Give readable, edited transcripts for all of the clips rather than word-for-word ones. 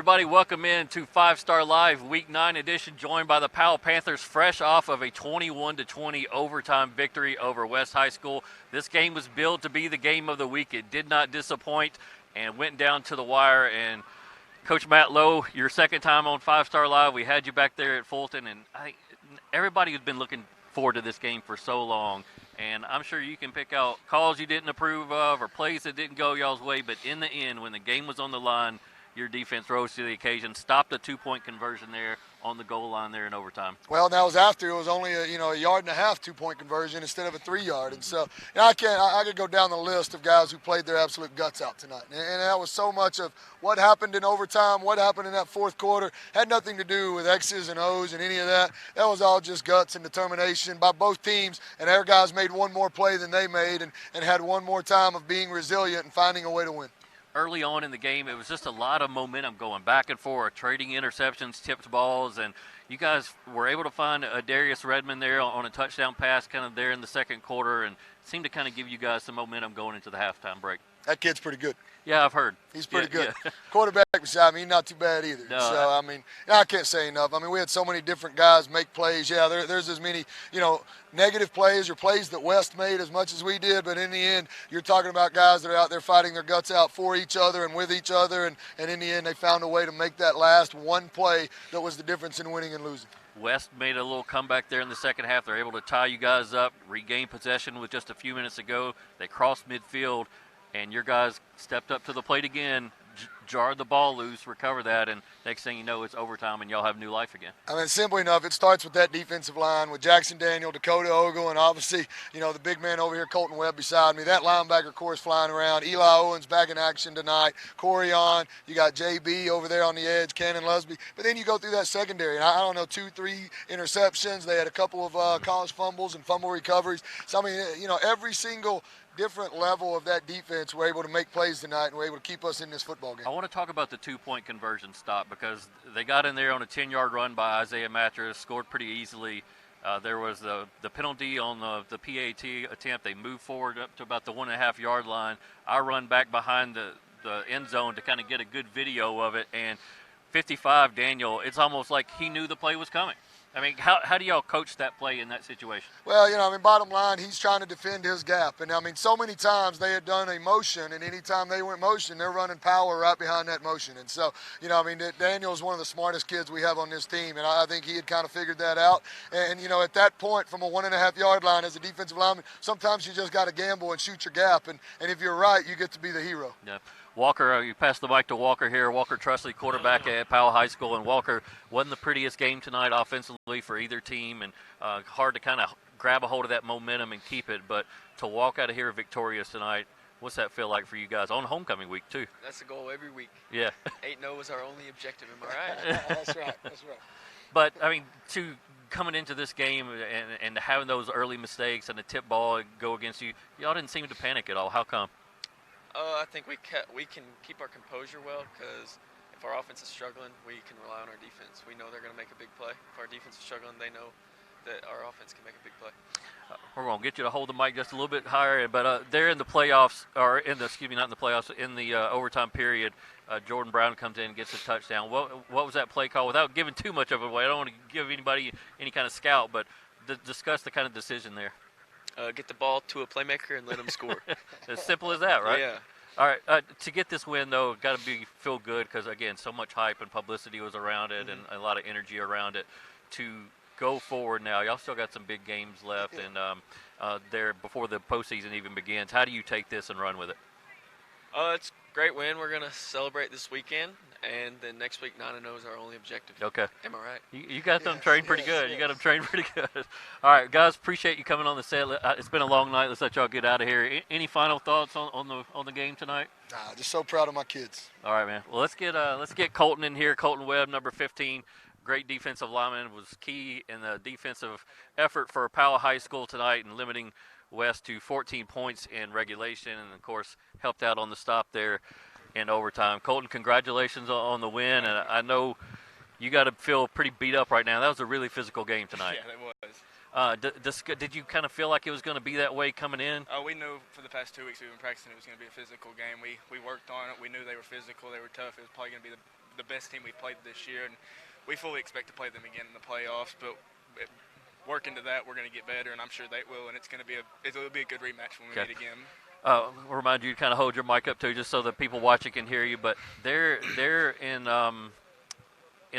everybody. Welcome in to 5-Star Live Week 9 edition, joined by the Powell Panthers, fresh off of a 21-20 overtime victory over West High School. This game was billed to be the game of the week. It did not disappoint and went down to the wire. And Coach Matt Lowe, your second time on 5-Star Live. We had you back there at Fulton, and I think everybody has been looking forward to this game for so long. And I'm sure you can pick out calls you didn't approve of or plays that didn't go y'all's way. But in the end, when the game was on the line, your defense rose to the occasion, stopped a two-point conversion there on the goal line there in overtime. Well, that was after it was only a yard and a half two-point conversion instead of a 3-yard. And so I could go down the list of guys who played their absolute guts out tonight. And that was so much of what happened in overtime, what happened in that fourth quarter, had nothing to do with X's and O's and any of that. That was all just guts and determination by both teams. And their guys made one more play than they made and had one more time of being resilient and finding a way to win. Early on in the game, it was just a lot of momentum going back and forth, trading interceptions, tipped balls, and you guys were able to find a Darius Redmond there on a touchdown pass kind of there in the second quarter, and seemed to kind of give you guys some momentum going into the halftime break. That kid's pretty good. Yeah, I've heard. He's pretty good. Yeah. Quarterback beside me, he's not too bad either. No, so, I can't say enough. We had so many different guys make plays. Yeah, there's as many, negative plays or plays that West made as much as we did. But in the end, you're talking about guys that are out there fighting their guts out for each other and with each other. And in the end, they found a way to make that last one play that was the difference in winning and losing. West made a little comeback there in the second half. They're able to tie you guys up, regain possession with just a few minutes ago. They crossed midfield, and your guys stepped up to the plate again, jarred the ball loose, recover that, and next thing you know, it's overtime, and y'all have new life again. Simply enough, it starts with that defensive line with Jackson Daniel, Dakota Ogle, and obviously, the big man over here, Colton Webb, beside me. That linebacker core is flying around. Eli Owens back in action tonight. Corey on. You got JB over there on the edge, Cannon Lusby. But then you go through that secondary, and I don't know, 2-3 interceptions. They had a couple of college fumbles and fumble recoveries. So, every single different level of that defense were able to make plays tonight and were able to keep us in this football game. I want to talk about the two-point conversion stop because they got in there on a 10-yard run by Isaiah Mattress, scored pretty easily. There was the penalty on the PAT attempt. They moved forward up to about the 1.5-yard line. I run back behind the end zone to kind of get a good video of it, and 55, Daniel, it's almost like he knew the play was coming. How do y'all coach that play in that situation? Well, bottom line, he's trying to defend his gap. And, so many times they had done a motion, and any time they went motion, they're running power right behind that motion. And so, Daniel is one of the smartest kids we have on this team, and I think he had kind of figured that out. And, at that point, from a 1.5-yard line as a defensive lineman, sometimes you just got to gamble and shoot your gap. And if you're right, you get to be the hero. Yeah. Walker, you pass the mic to Walker here. Walker Trusley, quarterback at Powell High School. And Walker, wasn't the prettiest game tonight offensively for either team, and hard to kind of grab a hold of that momentum and keep it. But to walk out of here victorious tonight, what's that feel like for you guys on homecoming week, too? That's the goal every week. Yeah. 8-0 was our only objective, am I right? That's right. But, to coming into this game and having those early mistakes and the tip ball go against you, y'all didn't seem to panic at all. How come? I think we can keep our composure well because if our offense is struggling, we can rely on our defense. We know they're going to make a big play. If our defense is struggling, they know that our offense can make a big play. We're going to get you to hold the mic just a little bit higher, but they're in the playoffs, or not in the playoffs, in the overtime period. Jordan Brown comes in and gets a touchdown. What was that play call? Without giving too much of it away, I don't want to give anybody any kind of scout, but discuss the kind of decision there. Get the ball to a playmaker and let him score. As simple as that, right? Yeah. All right. To get this win, though, got to feel good because, again, so much hype and publicity was around it and a lot of energy around it. To go forward now, y'all still got some big games left and there before the postseason even begins. How do you take this and run with it? It's a great win. We're going to celebrate this weekend, and then next week 9-0 is our only objective. Okay. Am I right? You got them trained pretty good. You got them trained pretty good. All right, guys, appreciate you coming on the set. It's been a long night. Let's let y'all get out of here. Any final thoughts on the game tonight? Nah, just so proud of my kids. All right, man. Well, let's get Colton in here. Colton Webb, number 15. Great defensive lineman, was key in the defensive effort for Powell High School tonight and limiting West to 14 points in regulation, and of course helped out on the stop there in overtime. Colton, congratulations on the win, and I know you got to feel pretty beat up right now. That was a really physical game tonight. Yeah, it was. Did you kind of feel like it was going to be that way coming in? We knew for the past 2 weeks we've been practicing it was going to be a physical game. We worked on it. We knew they were physical. They were tough. It was probably going to be the the best team we've played this year, and we fully expect to play them again in the playoffs. But working to that, we're going to get better, and I'm sure they will. And it'll be a good rematch when we meet again. I'll remind you to kind of hold your mic up too, just so that people watching can hear you. But they're in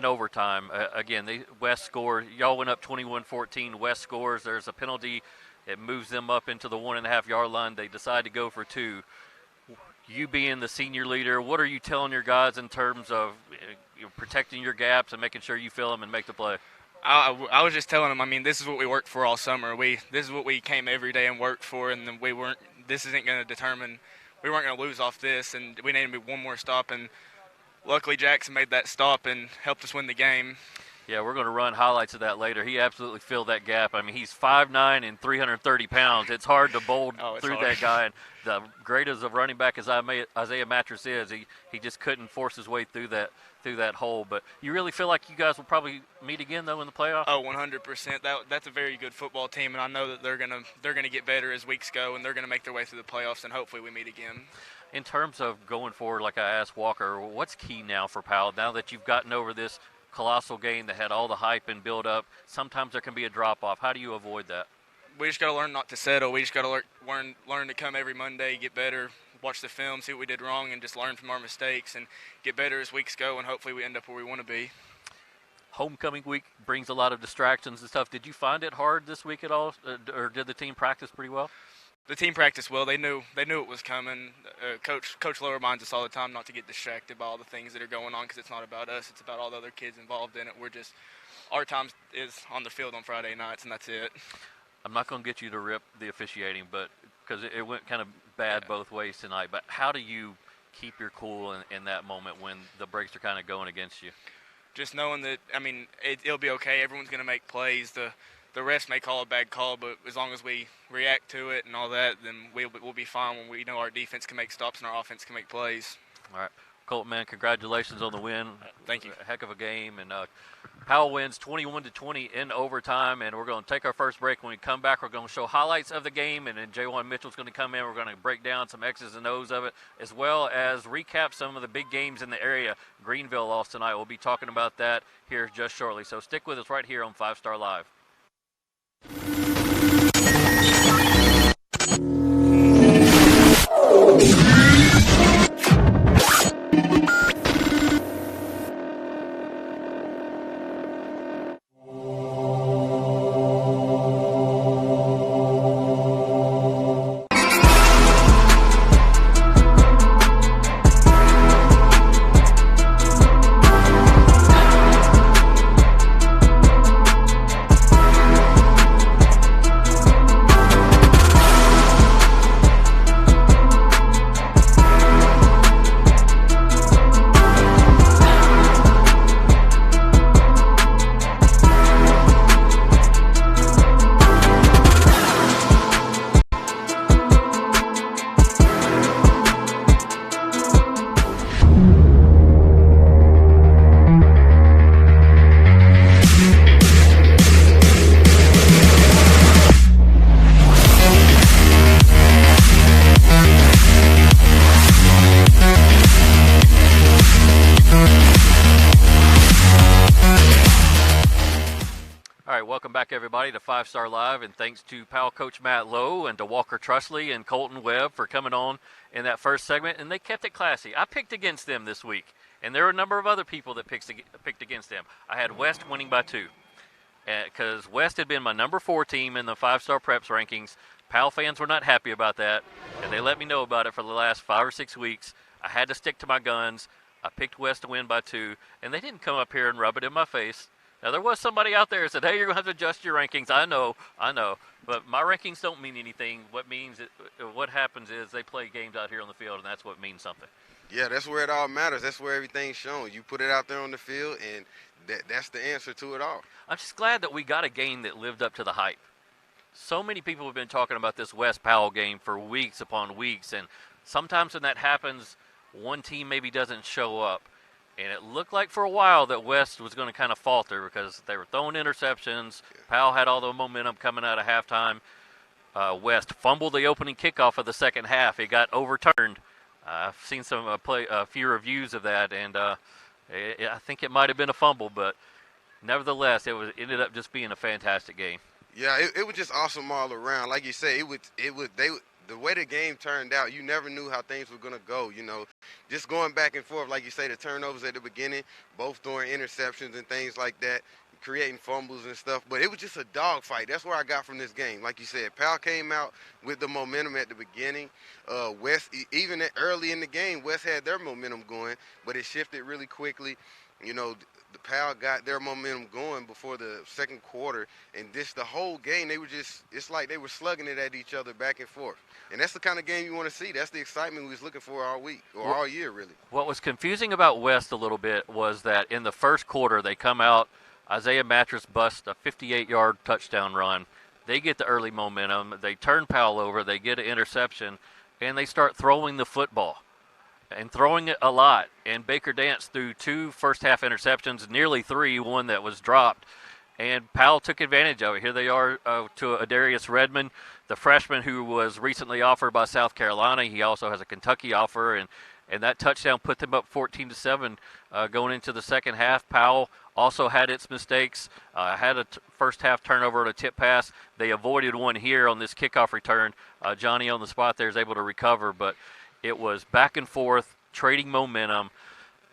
overtime. Again, West scored. Y'all went up 21-14. West scores. There's a penalty. It moves them up into the 1.5-yard line. They decide to go for 2. You being the senior leader, what are you telling your guys in terms of protecting your gaps and making sure you fill them and make the play? I was just telling them, I mean, this is what we worked for all summer. This is what we came every day and worked for, and then this isn't going to determine, we weren't going to lose off this, and we needed to be one more stop, and luckily Jackson made that stop and helped us win the game. Yeah, we're going to run highlights of that later. He absolutely filled that gap. I mean, he's 5'9" and 330 pounds. It's hard to bowl through hard. that guy. And the greatest of running back as Isaiah Mattress is, he just couldn't force his way through that hole. But you really feel like you guys will probably meet again, though, in the playoffs? Oh, 100%. That's a very good football team, and I know that they're gonna get better as weeks go, and they're going to make their way through the playoffs, and hopefully we meet again. In terms of going forward, like I asked Walker, what's key now for Powell, now that you've gotten over this colossal game that had all the hype and build up? Sometimes there can be a drop-off. How do you avoid that? We just got to learn not to settle. We just got to learn to come every Monday, get better, watch the film, see what we did wrong, and just learn from our mistakes and get better as weeks go, and hopefully we end up where we want to be. Homecoming week brings a lot of distractions and stuff. Did you find it hard this week at all, or did the team practice pretty well? The team practiced well. They knew it was coming. Coach Lowe reminds us all the time not to get distracted by all the things that are going on, because it's not about us. It's about all the other kids involved in it. Our time is on the field on Friday nights, and that's it. I'm not going to get you to rip the officiating, but because it went kind of bad both ways tonight. But how do you keep your cool in that moment when the breaks are kind of going against you? Just knowing that, I mean, it'll be okay. Everyone's going to make plays. The refs may call a bad call, but as long as we react to it and all that, then we'll be fine when we know our defense can make stops and our offense can make plays. All right. Colton, man, congratulations on the win. Thank you. A heck of a game. And Powell wins 21-20 in overtime, and we're going to take our first break. When we come back, we're going to show highlights of the game, and then J1 Mitchell's going to come in. We're going to break down some X's and O's of it, as well as recap some of the big games in the area. Greenville lost tonight. We'll be talking about that here just shortly. So stick with us right here on 5 Star Live. Welcome back, everybody, to 5 Star Live, and thanks to Powell coach Matt Lowe and to Walker Trusley and Colton Webb for coming on in that first segment, and they kept it classy. I picked against them this week, and there were a number of other people that picked against them. I had West winning by 2, because West had been my number 4 team in the 5 Star Preps rankings. Powell fans were not happy about that, and they let me know about it for the last 5 or 6 weeks. I had to stick to my guns. I picked West to win by 2, and they didn't come up here and rub it in my face. Now, there was somebody out there that said, hey, you're going to have to adjust your rankings. I know. But my rankings don't mean anything. What happens is they play games out here on the field, and that's what means something. Yeah, that's where it all matters. That's where everything's shown. You put it out there on the field, and that's the answer to it all. I'm just glad that we got a game that lived up to the hype. So many people have been talking about this West Powell game for weeks upon weeks, and sometimes when that happens, one team maybe doesn't show up. And it looked like for a while that West was going to kind of falter because they were throwing interceptions. Yeah. Powell had all the momentum coming out of halftime. West fumbled the opening kickoff of the second half. It got overturned. I've seen a few reviews of that, and I think it might have been a fumble, but nevertheless, ended up just being a fantastic game. Yeah, it was just awesome all around. Like you said, the way the game turned out, you never knew how things were gonna go. Just going back and forth, like you say, the turnovers at the beginning, both throwing interceptions and things like that, creating fumbles and stuff. But it was just a dogfight. That's where I got from this game. Like you said, Powell came out with the momentum at the beginning. West, even early in the game, West had their momentum going, but it shifted really quickly. The Powell got their momentum going before the second quarter, and the whole game, it's like they were slugging it at each other back and forth. And that's the kind of game you want to see. That's the excitement we was looking for all week, or all year, really. What was confusing about West a little bit was that in the first quarter, they come out, Isaiah Mattress busts a 58-yard touchdown run. They get the early momentum. They turn Powell over. They get an interception, and they start throwing the football. And throwing it a lot. And Baker Dance threw 2 first-half interceptions, nearly 3, one that was dropped. And Powell took advantage of it. Here they are to Adarius Redmond, the freshman who was recently offered by South Carolina. He also has a Kentucky offer, and that touchdown put them up 14-7 going into the second half. Powell also had its mistakes, had a first-half turnover and a tip pass. They avoided one here on this kickoff return. Johnny on the spot there is able to recover, but it was back and forth, trading momentum.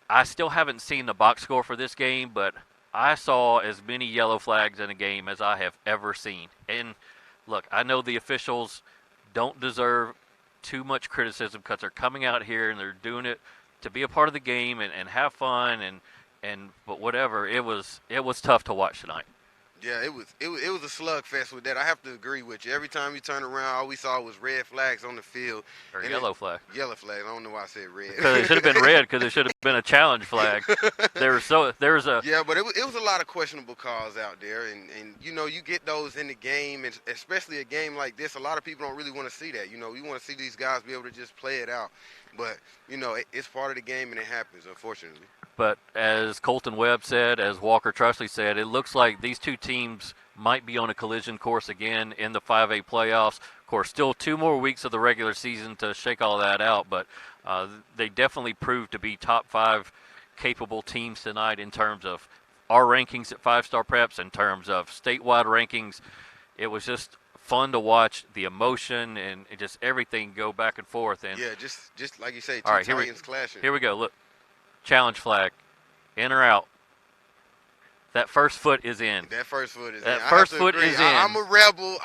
I still haven't seen the box score for this game, but I saw as many yellow flags in a game as I have ever seen. And look, I know the officials don't deserve too much criticism because they're coming out here and they're doing it to be a part of the game and have fun but whatever. It was tough to watch tonight. Yeah, it was a slugfest with that. I have to agree with you. Every time you turn around, all we saw was red flags on the field. Or yellow flag. Yellow flag. I don't know why I said red. Because it should have been red because it should have been a challenge flag. Yeah, but it was a lot of questionable calls out there, and you get those in the game, and especially a game like this. A lot of people don't really want to see that. You want to see these guys be able to just play it out. But it's part of the game, and it happens, unfortunately. But as Colton Webb said, as Walker Trusley said, it looks like these two teams might be on a collision course again in the 5A playoffs. Of course, still 2 more weeks of the regular season to shake all that out, but they definitely proved to be top 5 capable teams tonight in terms of our rankings at 5-Star Preps, in terms of statewide rankings. It was just fun to watch the emotion and just everything go back and forth. And yeah, just like you say, two Titans clashing. Here we go. Look. Challenge flag, in or out. That first foot is in. That first foot is in. That first foot is in. I'm a rebel,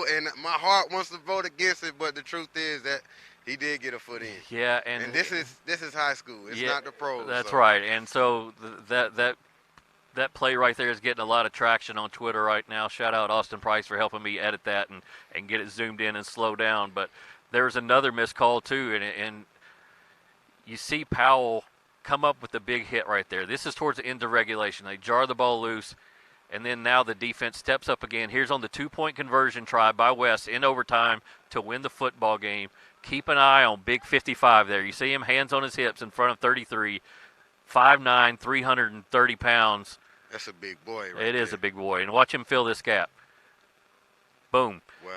and my heart wants to vote against it, but the truth is that he did get a foot in. Yeah, and this is high school. It's not the pros. That's right. And so that play right there is getting a lot of traction on Twitter right now. Shout out Austin Price for helping me edit that and get it zoomed in and slow down. But there's another missed call too, and you see Powell come up with the big hit right there. This is towards the end of regulation. They jar the ball loose, and then now the defense steps up again. Here's on the 2-point conversion try by West in overtime to win the football game. Keep an eye on Big 55 there. You see him, hands on his hips in front of 33, 5'9", 330 pounds. That's a big boy It is a big boy. And watch him fill this gap. Boom. Wow.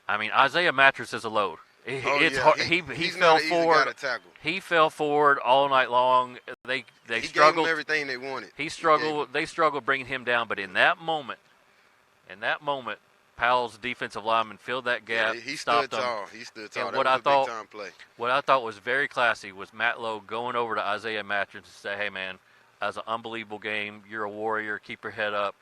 I mean, Isaiah Mattress is a load. It's hard. He fell forward. He fell forward all night long. They struggled. Gave them everything they wanted. He struggled. They struggled bringing him down. But in that moment, Powell's defensive lineman filled that gap. Yeah, he stopped stood tall. He stood tall. And that was a big-time play. What I thought was very classy was Matt Lowe going over to Isaiah Mattress and say, "Hey man, that was an unbelievable game. You're a warrior. Keep your head up."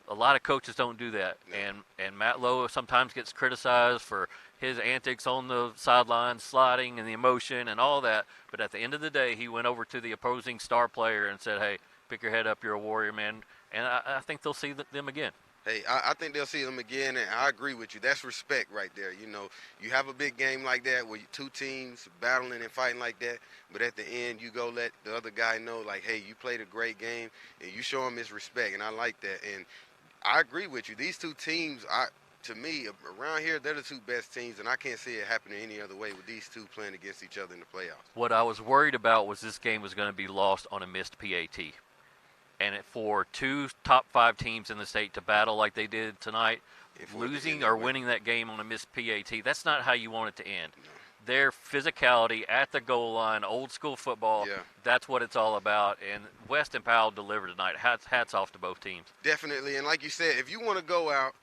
A lot of coaches don't do that, no. and Matt Lowe sometimes gets criticized for his antics on the sideline, sliding and the emotion and all that. But at the end of the day, he went over to the opposing star player and said, "Hey, pick your head up. You're a warrior, man." And I think they'll see them again. Hey, I think they'll see them again, and I agree with you. That's respect right there. You have a big game like that where two teams battling and fighting like that, but at the end, you go let the other guy know, like, hey, you played a great game, and you show him his respect, and I like that. And I agree with you. These two teams, to me, around here, they're the two best teams, and I can't see it happening any other way with these two playing against each other in the playoffs. What I was worried about was this game was going to be lost on a missed PAT. And for 2 top 5 teams in the state to battle like they did tonight, losing or winning that game on a missed PAT, that's not how you want it to end. No. their physicality at the goal line, old school football. Yeah. That's what it's all about. And West and Powell delivered tonight. Hats off to both teams. Definitely. And like you said, if you want to go out,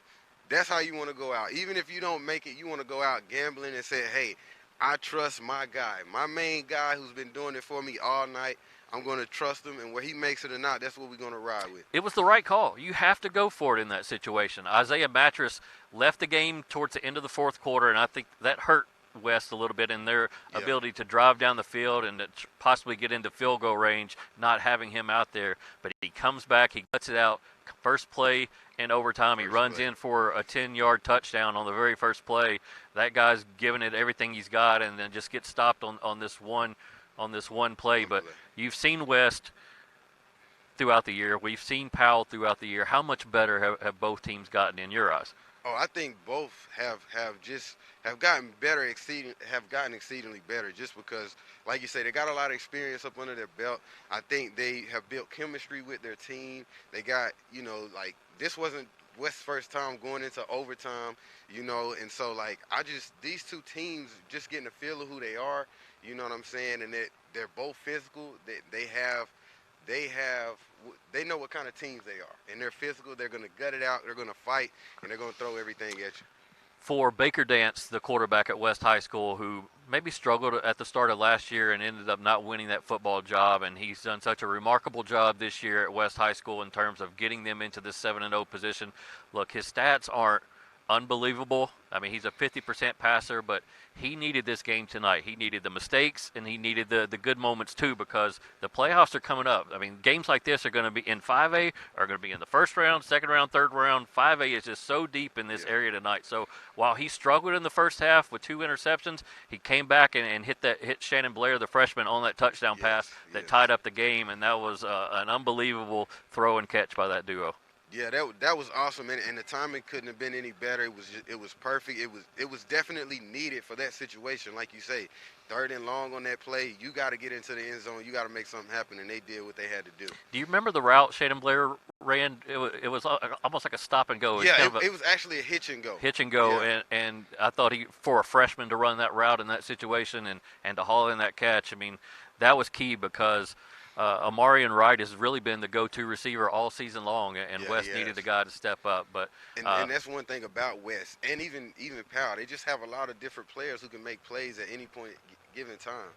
that's how you want to go out. Even if you don't make it, you want to go out gambling and say, hey, I trust my guy. My main guy who's been doing it for me all night, I'm going to trust him. And whether he makes it or not, that's what we're going to ride with. It was the right call. You have to go for it in that situation. Isaiah Mattress left the game towards the end of the fourth quarter, and I think that hurt West a little bit in their ability to drive down the field and to possibly get into field goal range, not having him out there. But he comes back, he cuts it out, first play in overtime. He runs in for a 10-yard touchdown on the very first play. That guy's giving it everything he's got, and then just gets stopped on this one play. But you've seen West throughout the year. We've seen Powell throughout the year. How much better have both teams gotten in your eyes? Oh, I think both have gotten better, have gotten exceedingly better, just because, like you say, they got a lot of experience up under their belt. I think they have built chemistry with their team. They got, like, this wasn't West's first time going into overtime, and so, like, these two teams just getting a feel of who they are, you know what I'm saying, and they're both physical. They know what kind of teams they are, and they're physical. They're going to gut it out. They're going to fight, and they're going to throw everything at you. For Baker Dance, the quarterback at West High School, who maybe struggled at the start of last year and ended up not winning that football job, and he's done such a remarkable job this year at West High School in terms of getting them into this 7-0 position. Look, his stats aren't unbelievable. I mean, he's a 50% passer, but he needed this game tonight. He needed the mistakes, and he needed the good moments too, because the playoffs are coming up. I mean, games like this are going to be in 5A, are going to be in the first round, second round, third round. 5A is just so deep in this area tonight. So while he struggled in the first half with 2 interceptions, he came back and hit Shannon Blair, the freshman, on that touchdown pass that tied up the game, and that was an unbelievable throw and catch by that duo. Yeah, that was awesome, and the timing couldn't have been any better. It was perfect. It was definitely needed for that situation. Like you say, 3rd and long on that play, you got to get into the end zone. You got to make something happen, and they did what they had to do. Do you remember the route Shannon Blair ran? It was almost like a stop and go. Yeah, it was actually a hitch and go. Hitch and go, and I thought for a freshman to run that route in that situation and to haul in that catch, I mean, that was key because Amarian Wright has really been the go-to receiver all season long, and West needed a guy to step up. But and that's one thing about West, and even Powell. They just have a lot of different players who can make plays at any point given time.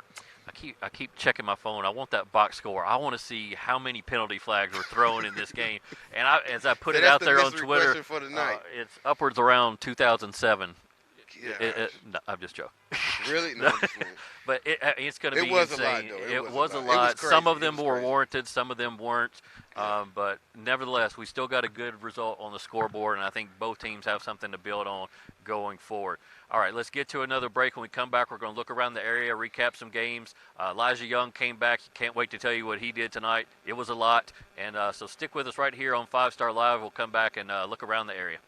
I keep checking my phone. I want that box score. I want to see how many penalty flags were thrown in this game. And as I put it out there on Twitter, for the night. It's upwards around 2007. No, I'm just joking. Really? No, but it's going to be was insane. A lot, though. It was a lot. Some of them were warranted. Some of them weren't. But nevertheless, we still got a good result on the scoreboard, and I think both teams have something to build on going forward. All right, let's get to another break. When we come back, we're going to look around the area, recap some games. Elijah Young came back. Can't wait to tell you what he did tonight. It was a lot. And so stick with us right here on 5 Star Live. We'll come back and look around the area.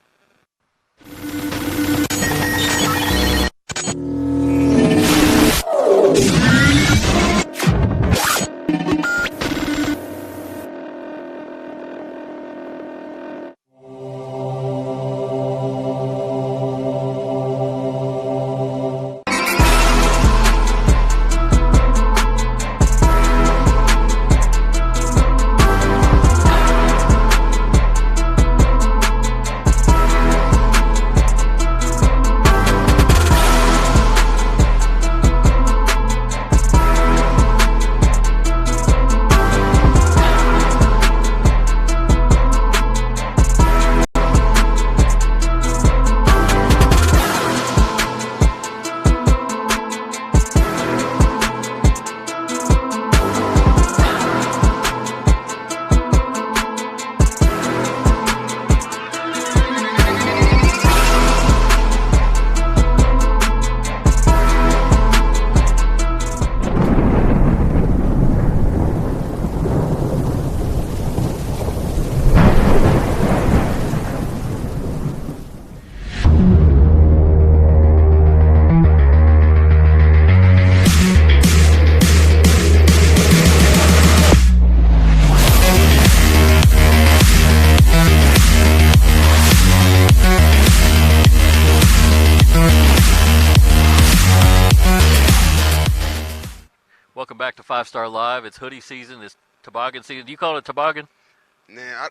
Welcome back to 5 Star Live. It's hoodie season. It's toboggan season. Do you call it toboggan? Man, I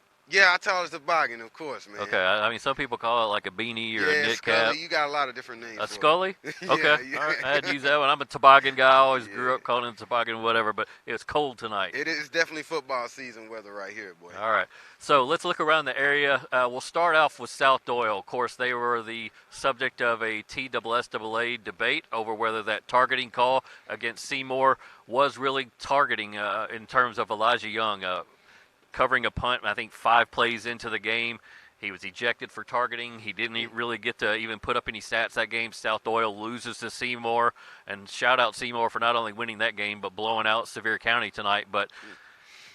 tell it toboggan, of course, man. Okay. I mean, some people call it like a beanie or a Yeah, knit Scully, cap. you got a lot of different names. A for it. Scully? Yeah, Okay. yeah. All right. I had to use that one. I'm a toboggan guy. I always grew Yeah. up calling it toboggan, whatever, but it's cold tonight. It is definitely football season weather right here, boy. All right. So let's look around the area. We'll start off with South Doyle. Of course, they were the subject of a TSSAA debate over whether that targeting call against Seymour was really targeting in terms of Elijah Young. Covering a punt, I think 5 plays into the game. He was ejected for targeting. He didn't really get to even put up any stats that game. South Doyle loses to Seymour. And shout out Seymour for not only winning that game, but blowing out Sevier County tonight. But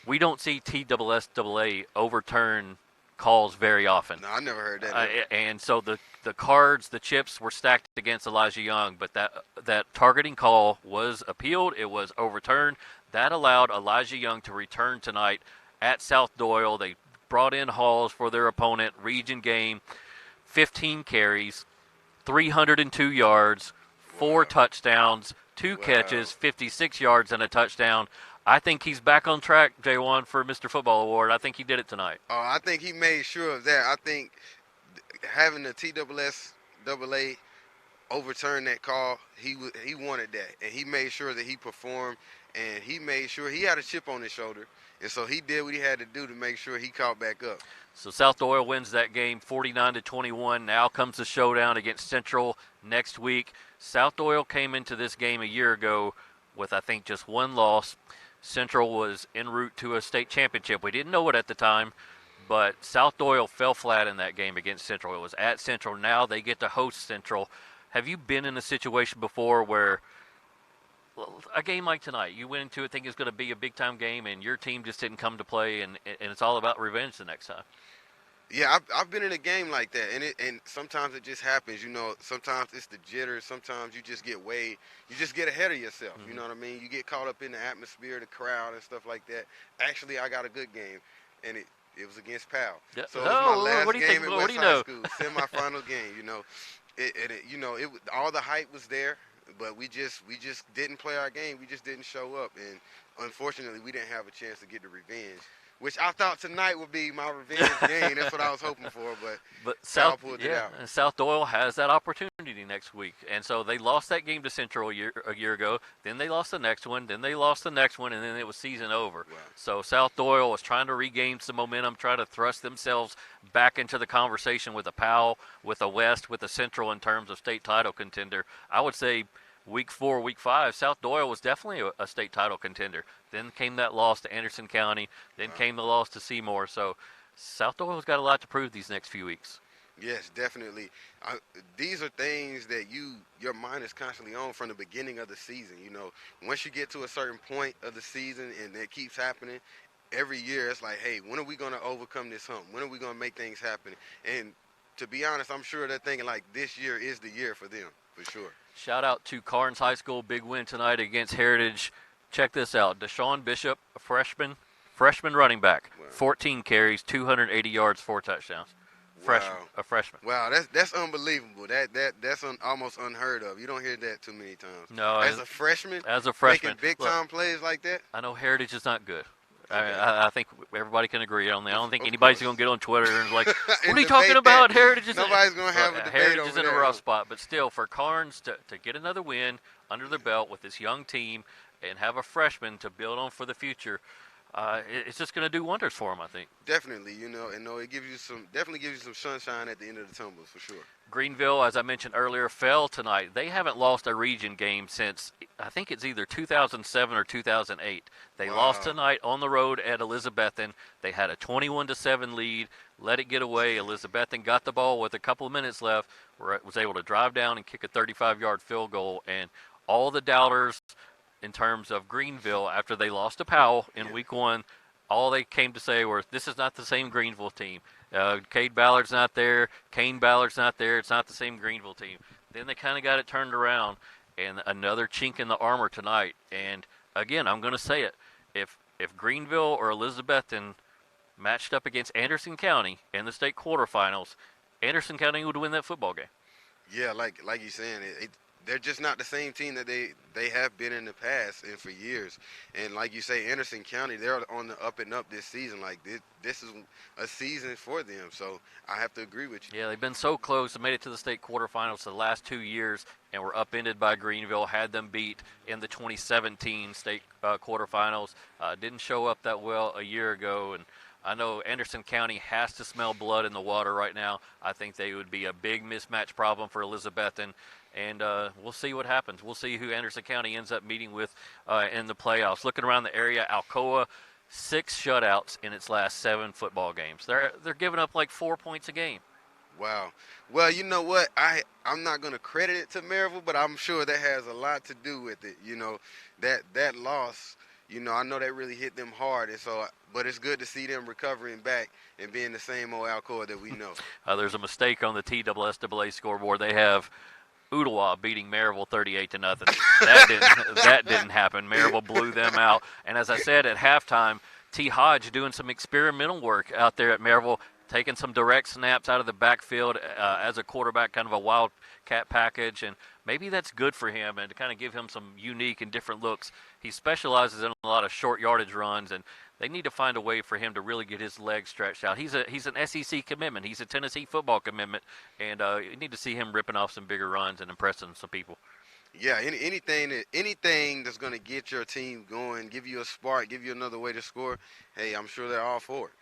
we don't see TSSAA overturn calls very often. No, I never heard that. And so the cards, the chips were stacked against Elijah Young. But that targeting call was appealed. It was overturned. That allowed Elijah Young to return tonight at South Doyle. They brought in Halls for their opponent, region game, 15 carries, 302 yards, 4 touchdowns, 2 catches, 56 yards, and a touchdown. I think he's back on track, J1, for Mr. Football Award. I think he did it tonight. Oh, I think he made sure of that. I think having the TSSAA overturn that call, he wanted that, and he made sure that he performed, and he made sure he had a chip on his shoulder. And so he did what he had to do to make sure he caught back up. So South Doyle wins that game 49-21. Now comes the showdown against Central next week. South Doyle came into this game a year ago with, I think, just 1 loss. Central was en route to a state championship. We didn't know it at the time, but South Doyle fell flat in that game against Central. It was at Central. Now they get to host Central. Have you been in a situation before where a game like tonight, you went into it thinking it's going to be a big-time game, and your team just didn't come to play, and it's all about revenge the next time? Yeah, I've been in a game like that, and sometimes it just happens. Sometimes it's the jitters. Sometimes you just get ahead of yourself. Mm-hmm. You know what I mean? You get caught up in the atmosphere, the crowd, and stuff like that. Actually, I got a good game, and it was against Powell. Yeah. So it was my last what do you game think? at What West do you High know? School, semifinal game. All the hype was there. But we just didn't play our game. We just didn't show up, and unfortunately, we didn't have a chance to get the revenge, which I thought tonight would be my revenge game. That's what I was hoping for, but South pulled it out. And South Doyle has that opportunity next week, and so they lost that game to Central a year ago. Then they lost the next one. Then they lost the next one, and then it was season over. Wow. So South Doyle was trying to regain some momentum, try to thrust themselves back into the conversation with a Powell, with a West, with a Central in terms of state title contender. I would say week 4, week 5, South Doyle was definitely a state title contender. Then came that loss to Anderson County. Then came the loss to Seymour. So South Doyle's got a lot to prove these next few weeks. Yes, definitely. These are things that your mind is constantly on from the beginning of the season. Once you get to a certain point of the season and it keeps happening, every year it's like, hey, when are we going to overcome this hump? When are we going to make things happen? And to be honest, I'm sure they're thinking like this year is the year for them, for sure. Shout out to Carnes High School, big win tonight against Heritage. Check this out. Deshaun Bishop, a freshman running back, Wow. 14 carries, 280 yards, 4 touchdowns. A freshman. Wow, that's unbelievable. That's almost unheard of. You don't hear that too many times. No, as a freshman, making big time plays like that. I know Heritage is not good. Okay. I think everybody can agree on that. I don't think anybody's going to get on Twitter and like, what are you debate talking about? that. Heritage is Nobody's going to have a debate Heritage over is in a that. rough spot, but still, for Carnes to get another win under their belt with this young team and have a freshman to build on for the future, it's just going to do wonders for them, I think. Definitely, it gives you some sunshine at the end of the tunnel for sure. Greenville, as I mentioned earlier, fell tonight. They haven't lost a region game since, I think it's either 2007 or 2008. They lost tonight on the road at Elizabethton. They had a 21-7 lead, let it get away. Elizabethton got the ball with a couple of minutes left, was able to drive down and kick a 35-yard field goal. And all the doubters in terms of Greenville, after they lost to Powell in week 1, all they came to say was, this is not the same Greenville team. Cade Ballard's not there. Kane Ballard's not there. It's not the same Greenville team. Then they kind of got it turned around, and another chink in the armor tonight. And, again, I'm going to say it. If Greenville or Elizabethton matched up against Anderson County in the state quarterfinals, Anderson County would win that football game. Yeah, like you're saying, they're just not the same team that they have been in the past and for years. And like you say, Anderson County, they're on the up and up this season. Like this is a season for them. So I have to agree with you. Yeah, they've been so close. They made it to the state quarterfinals the last 2 years and were upended by Greenville, had them beat in the 2017 state quarterfinals. Didn't show up that well a year ago, and I know Anderson County has to smell blood in the water right now. I think they would be a big mismatch problem for Elizabethton, and we'll see what happens. We'll see who Anderson County ends up meeting with in the playoffs. Looking around the area, Alcoa, 6 shutouts in its last 7 football games. They're giving up like 4 points a game. Wow. Well, you know what? I'm not going to credit it to Maryville, but I'm sure that has a lot to do with it. You know, that loss, you know, I know that really hit them hard. And so, but it's good to see them recovering back and being the same old Alcoa that we know. There's a mistake on the TSSAA scoreboard. They have Ooltewah beating Maryville 38-0. That didn't happen. Maryville blew them out. And as I said at halftime, T. Hodge doing some experimental work out there at Maryville, taking some direct snaps out of the backfield as a quarterback, kind of a wildcat package, and maybe that's good for him and to kind of give him some unique and different looks. He specializes in a lot of short yardage runs, and they need to find a way for him to really get his legs stretched out. He's an SEC commitment. He's a Tennessee football commitment, and you need to see him ripping off some bigger runs and impressing some people. Yeah, anything that's going to get your team going, give you a spark, give you another way to score, hey, I'm sure they're all for it.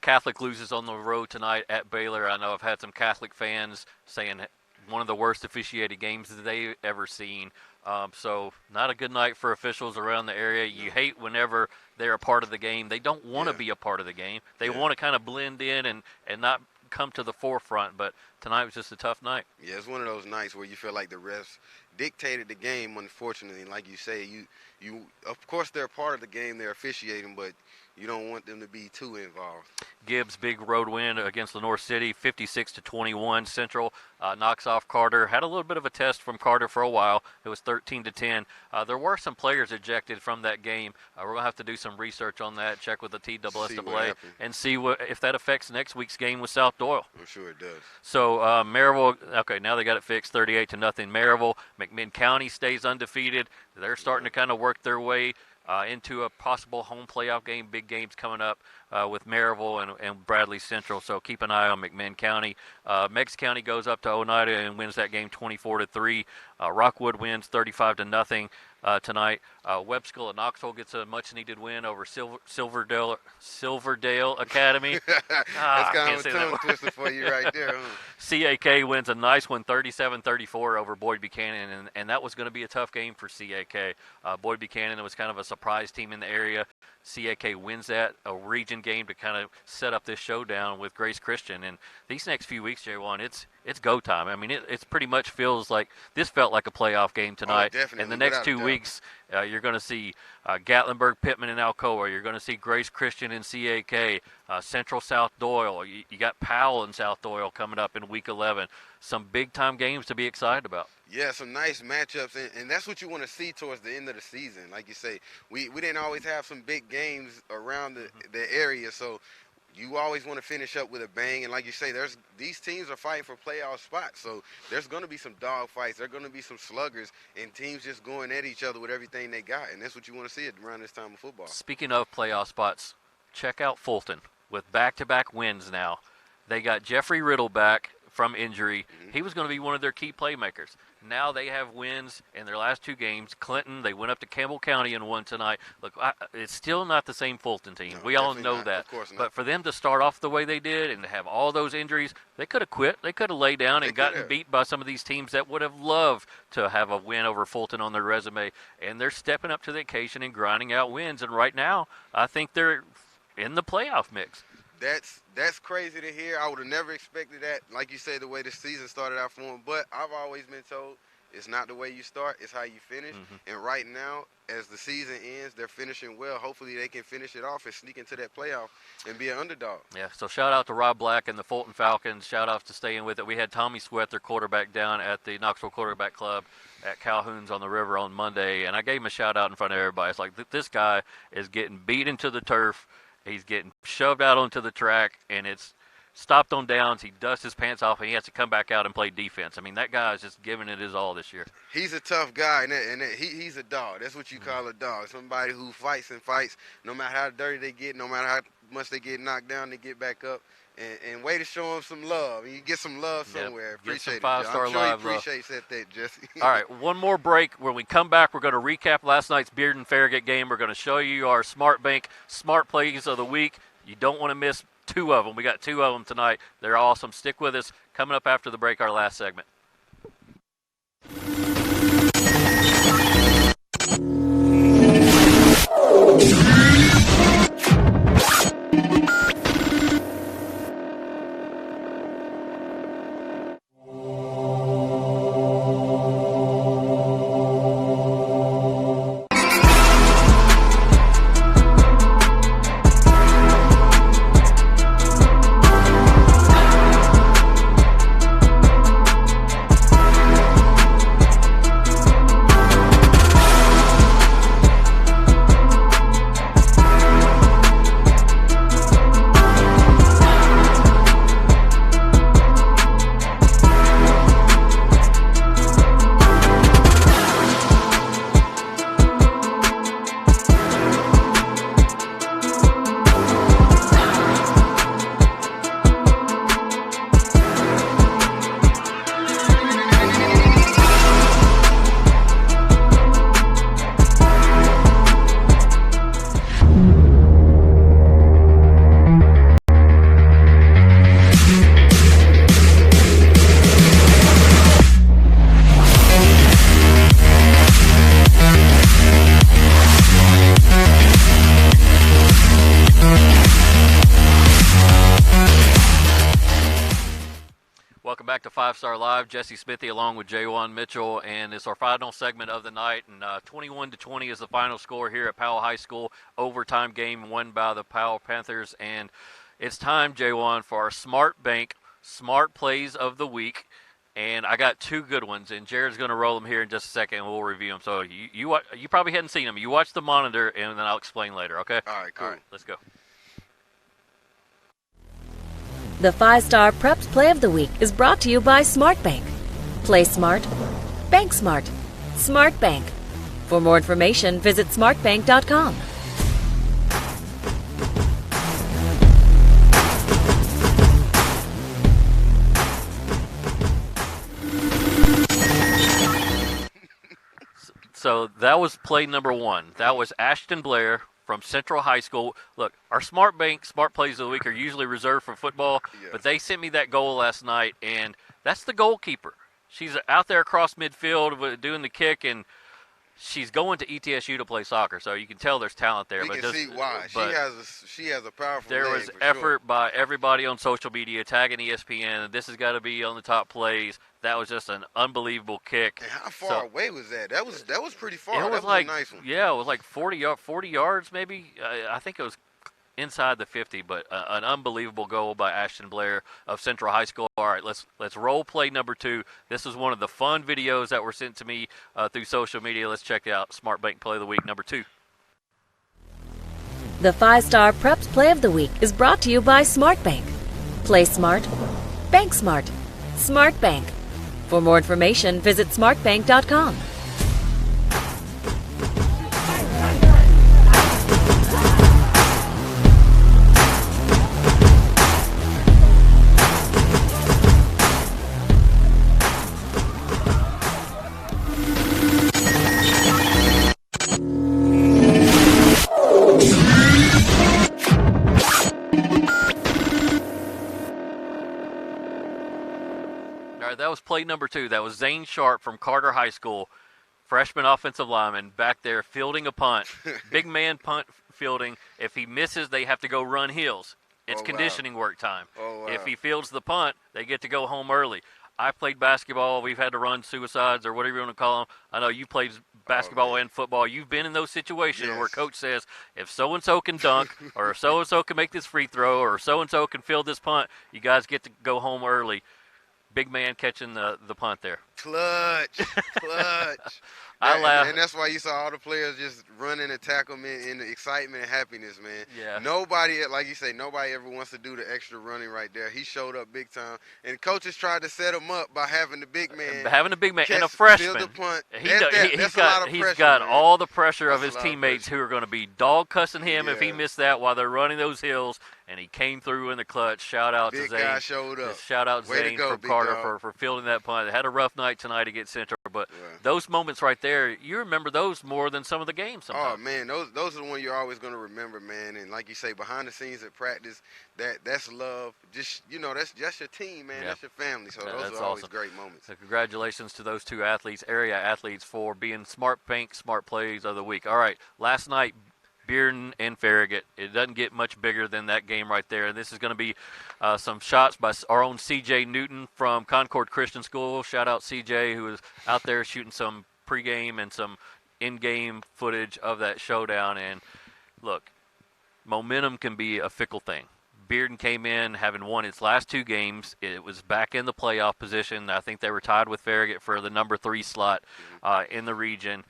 Catholic loses on the road tonight at Baylor. I know I've had some Catholic fans saying one of the worst officiated games that they've ever seen. So not a good night for officials around the area. You hate whenever they're a part of the game. They don't want to be a part of the game. They want to kind of blend in and not come to the forefront. But tonight was just a tough night. Yeah, it's one of those nights where you feel like the refs dictated the game, unfortunately. Like you say, you of course they're part of the game, they're officiating, but you don't want them to be too involved. Gibbs' big road win against Lenore City, 56-21. Central knocks off Carter. Had a little bit of a test from Carter for a while. It was 13-10. There were some players ejected from that game. We're going to have to do some research on that, check with the TSSAA, and see if that affects next week's game with South Doyle. I'm sure it does. So Maryville, okay, now they got it fixed, 38-0. Maryville, McMinn County stays undefeated. They're starting to kind of work their way into a possible home playoff game. Big games coming up with Maryville and Bradley Central, so keep an eye on McMinn County. Meigs County goes up to Oneida and wins that game 24-3. Rockwood wins 35-0 tonight. Webskull and Knoxville gets a much-needed win over Silverdale Academy. That's kind of a tongue twister for you right there. Huh? CAK wins a nice one, 37-34 over Boyd Buchanan, and that was going to be a tough game for CAK. Boyd Buchanan was kind of a surprise team in the area. CAK wins that, a region game to kind of set up this showdown with Grace Christian. And these next few weeks, J1, it's go time. I mean, it's pretty much felt like a playoff game tonight. Definitely. And the next 2 weeks, you're going to see Gatlinburg, Pittman, and Alcoa. You're going to see Grace Christian and CAK, Central South Doyle. You got Powell and South Doyle coming up in Week 11. Some big-time games to be excited about. Yeah, some nice matchups, and that's what you want to see towards the end of the season. Like you say, we didn't always have some big games around the area, so you always want to finish up with a bang. And like you say, these teams are fighting for playoff spots, so there's going to be some dog fights. There's going to be some sluggers, and teams just going at each other with everything they got, and that's what you want to see around this time of football. Speaking of playoff spots, check out Fulton with back-to-back wins now. They got Jeffrey Riddle back from injury. He was going to be one of their key playmakers. Now they have wins in their last 2 games. Clinton, they went up to Campbell County and won tonight. Look, it's still not the same Fulton team. No, we all know not. that. Of course not. But for them to start off the way they did and to have all those injuries, they could have quit. They could have laid down and gotten beat by some of these teams that would have loved to have a win over Fulton on their resume. And they're stepping up to the occasion and grinding out wins. And right now, I think they're in the playoff mix. That's crazy to hear. I would have never expected that, like you say, the way the season started out for them. But I've always been told it's not the way you start, it's how you finish. And right now, as the season ends, they're finishing well. Hopefully they can finish it off and sneak into that playoff and be an underdog. Yeah, so shout out to Rob Black and the Fulton Falcons. Shout out to staying with it. We had Tommy Sweat, their quarterback, down at the Knoxville Quarterback Club at Calhoun's on the River on Monday, and I gave him a shout out in front of everybody. It's like, this guy is getting beat into the turf. He's getting shoved out onto the track, and it's stopped on downs, he dusts his pants off, and he has to come back out and play defense. I mean, that guy is just giving it his all this year. He's a tough guy, and he's a dog. That's what you call a dog. Somebody who fights and fights, no matter how dirty they get, no matter how much they get knocked down, they get back up. And way to show him some love. You get some love somewhere. Appreciate it. Five-star I'm sure live he appreciates that, Jesse. All right, one more break. When we come back, we're going to recap last night's Beard and Farragut game. We're going to show you our Smart Bank Smart Plays of the Week. You don't want to miss 2 of them. We got 2 of them tonight. They're awesome. Stick with us. Coming up after the break, our last segment. Welcome back to 5-Star Live. Jesse Smithy along with Jaywan Mitchell, and it's our final segment of the night. And 21-20 is the final score here at Powell High School. Overtime game won by the Powell Panthers. And it's time, Jaywan, for our Smart Bank Smart Plays of the Week. And I got 2 good ones, and Jared's going to roll them here in just a second, and we'll review them. So you probably hadn't seen them. You watch the monitor, and then I'll explain later, okay? All right, cool. All right, let's go. The 5-Star Prepped Play of the Week is brought to you by Smart Bank. Play smart, bank smart. Smart Bank. For more information, visit smartbank.com. So that was play number 1. That was Ashton Blair from Central High School. Look, our Smart Bank Smart Plays of the Week are usually reserved for football, but they sent me that goal last night, and that's the goalkeeper. She's out there across midfield doing the kick, and she's going to ETSU to play soccer, so you can tell there's talent there. You but can see why. She has a powerful There leg, was for effort sure. by everybody on social media tagging ESPN. This has got to be on the top plays. That was just an unbelievable kick. And how far away was that? That was pretty far. It was that like was a nice one. Yeah, it was like 40 yards maybe. I think it was inside the 50, but an unbelievable goal by Ashton Blair of Central High School. All right, let's role play number 2. This is one of the fun videos that were sent to me through social media. Let's check it out. Smart Bank Play of the Week number 2. The 5-Star Prepped Play of the Week is brought to you by Smart Bank. Play smart, bank smart. Smart Bank. For more information, visit smartbank.com. That was play number 2. That was Zane Sharp from Carter High School, freshman offensive lineman, back there fielding a punt. Big man punt fielding. If he misses, they have to go run hills. It's conditioning work time. If he fields the punt, they get to go home early. I played basketball. We've had to run suicides or whatever you want to call them. I know you played basketball and football. You've been in those situations where coach says, if so-and-so can dunk or if so-and-so can make this free throw or so-and-so can field this punt, you guys get to go home early. Big man catching the punt there. Clutch. I laugh. And that's why you saw all the players just running and tackle me in the excitement and happiness, man. Yeah. Nobody, like you say, nobody ever wants to do the extra running right there. He showed up big time, and coaches tried to set him up by having the big man. Having a big man and a field freshman. the punt. He's That's a lot of he's pressure, got man. all the pressure of That's his a lot of teammates pressure. who are going to be dog cussing him if he Yeah. missed that while they're running those hills. And he came through in the clutch. Shout out Big to Zane. guy showed up. Just shout out Way to Zane go, from big Carter dog. for fielding that punt. They had a rough night tonight against Central, but Yeah. those moments right there, you remember those more than some of the games Oh sometimes. man, those are the ones you're always gonna remember, man. And like you say, behind the scenes at practice, that's love. Just that's your team, man. Yeah. That's your family. So Yeah, those that's are always awesome. great moments. So congratulations to those two athletes, area athletes, for being smart bank, smart plays of the week. All right, last night, Bearden and Farragut. It doesn't get much bigger than that game right there. And this is going to be some shots by our own C.J. Newton from Concord Christian School. Shout out C.J., who was out there shooting some pregame and some in-game footage of that showdown. And look, momentum can be a fickle thing. Bearden came in having won its last two games. It was back in the playoff position. I think they were tied with Farragut for the number 3 slot in the region.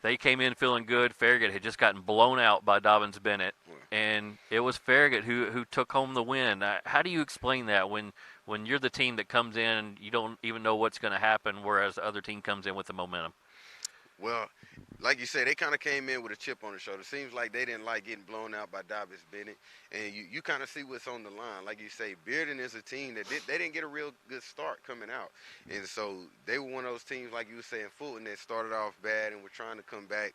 They came in feeling good. Farragut had just gotten blown out by Dobbins Bennett, and it was Farragut who took home the win. How do you explain that when you're the team that comes in and you don't even know what's going to happen, whereas the other team comes in with the momentum? Well, like you said, they kind of came in with a chip on the shoulder. Seems like they didn't like getting blown out by Dobbins Bennett, and you kind of see what's on the line. Like you say, Bearden is a team that they didn't get a real good start coming out, and so they were one of those teams, like you were saying, Fulton, that started off bad and were trying to come back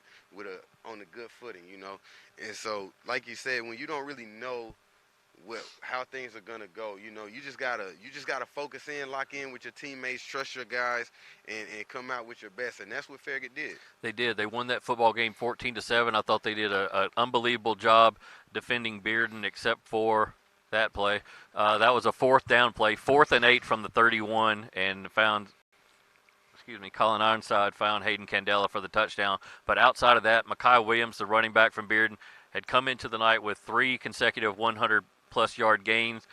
on a good footing, And so, like you said, when you don't really know how things are gonna go, you just gotta focus in, lock in with your teammates, trust your guys, and come out with your best, and that's what Farragut did. They did. They won that football game 14-7. I thought they did an unbelievable job defending Bearden, except for that play. That was a 4th down play, 4th and 8 from the 31, and Colin Ironside found Hayden Candela for the touchdown. But outside of that, Mekhi Williams, the running back from Bearden, had come into the night with 3 consecutive 100-plus yard gains,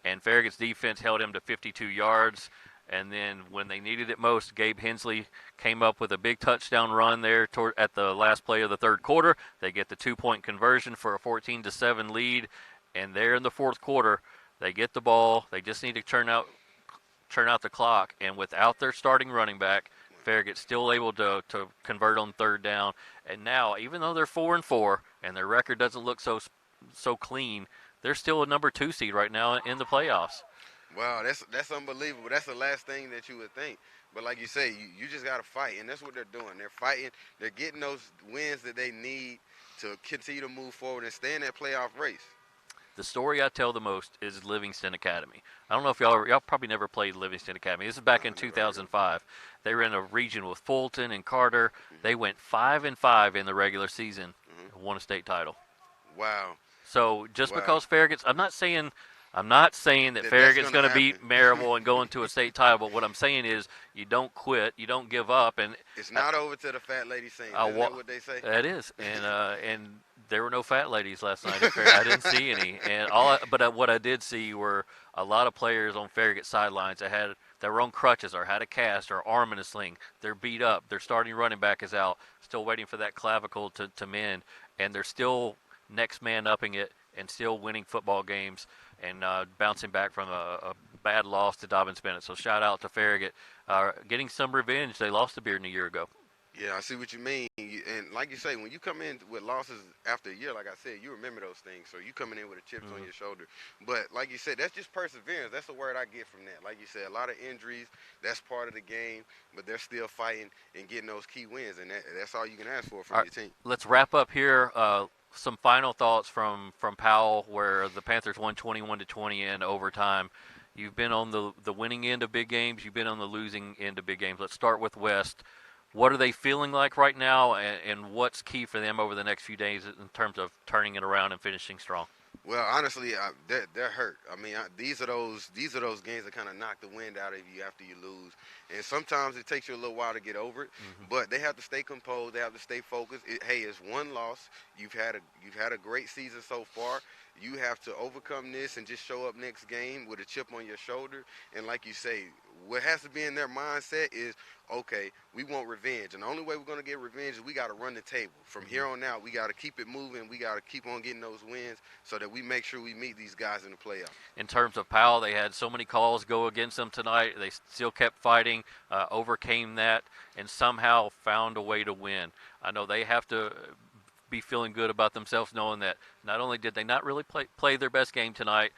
and Farragut's defense held him to 52 yards. And then when they needed it most, Gabe Hensley came up with a big touchdown run there at the last play of the third quarter. They get the 2-point conversion for a 14-7 lead, and there in the fourth quarter, they get the ball. They just need to turn out the clock, and without their starting running back, Farragut's still able to convert on third down. And now, even though they're 4-4 and their record doesn't look so clean, they're still a number 2 seed right now in the playoffs. Wow, that's unbelievable. That's the last thing that you would think. But like you say, you just got to fight, and that's what they're doing. They're fighting. They're getting those wins that they need to continue to move forward and stay in that playoff race. The story I tell the most is Livingston Academy. I don't know if y'all probably never played Livingston Academy. This is back in 2005. They were in a region with Fulton and Carter. They went 5-5 in the regular season and won a state title. Wow. So just because Farragut's, I'm not saying that Farragut's going to beat Maryville and go into a state title, but what I'm saying is you don't quit, you don't give up, and it's not over till the fat lady sings. Isn't that what they say? That is, and there were no fat ladies last night at Farragut. I didn't see any, but what I did see were a lot of players on Farragut sidelines that were on crutches or had a cast or arm in a sling. They're beat up. Their starting running back is out, still waiting for that clavicle to mend, and they're still next man upping it and still winning football games and bouncing back from a bad loss to Dobbins Bennett. So shout out to Farragut, getting some revenge. They lost to Bearden a year ago. Yeah, I see what you mean. And like you say, when you come in with losses after a year, like I said, you remember those things. So you coming in with the chips on your shoulder. But like you said, that's just perseverance. That's the word I get from that. Like you said, a lot of injuries, that's part of the game, but they're still fighting and getting those key wins. And that's all you can ask for from your team. Let's wrap up here. Some final thoughts from Powell, where the Panthers won 21-20 in overtime. You've been on the winning end of big games. You've been on the losing end of big games. Let's start with West. What are they feeling like right now, and what's key for them over the next few days in terms of turning it around and finishing strong? Well, honestly, they're hurt. I mean, these are those games that kind of knock the wind out of you after you lose, and sometimes it takes you a little while to get over it. But they have to stay composed. They have to stay focused. It's one loss. You've had a great season so far. You have to overcome this and just show up next game with a chip on your shoulder. And like you say, what has to be in their mindset is, okay, we want revenge, and the only way we're going to get revenge is we got to run the table. From here on out, we got to keep it moving. We got to keep on getting those wins so that we make sure we meet these guys in the playoffs. In terms of Powell, they had so many calls go against them tonight. They still kept fighting, overcame that, and somehow found a way to win. I know they have to be feeling good about themselves, knowing that not only did they not really play their best game tonight,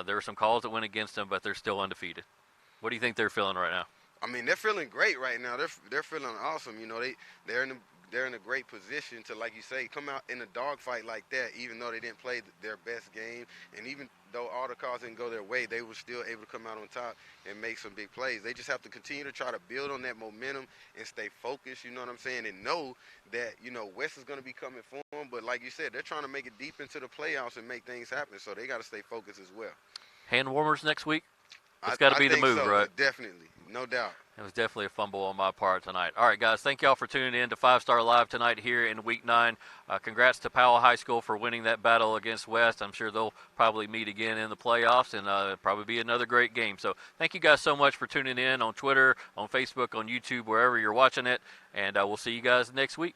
there were some calls that went against them, but they're still undefeated. What do you think they're feeling right now? I mean, they're feeling great right now. They're feeling awesome. You know, they're in a great position to, like you say, come out in a dogfight like that. Even though they didn't play their best game, and even though all the calls didn't go their way, they were still able to come out on top and make some big plays. They just have to continue to try to build on that momentum and stay focused. You know what I'm saying? And know that, you know, West is going to be coming for them. But like you said, they're trying to make it deep into the playoffs and make things happen. So they got to stay focused as well. Hand warmers next week? It's got to be the move, so, right? Definitely, no doubt. It was definitely a fumble on my part tonight. All right, guys, thank y'all for tuning in to 5 Star Live tonight here in Week 9. Congrats to Powell High School for winning that battle against West. I'm sure they'll probably meet again in the playoffs, and probably be another great game. So thank you guys so much for tuning in on Twitter, on Facebook, on YouTube, wherever you're watching it, and we'll see you guys next week.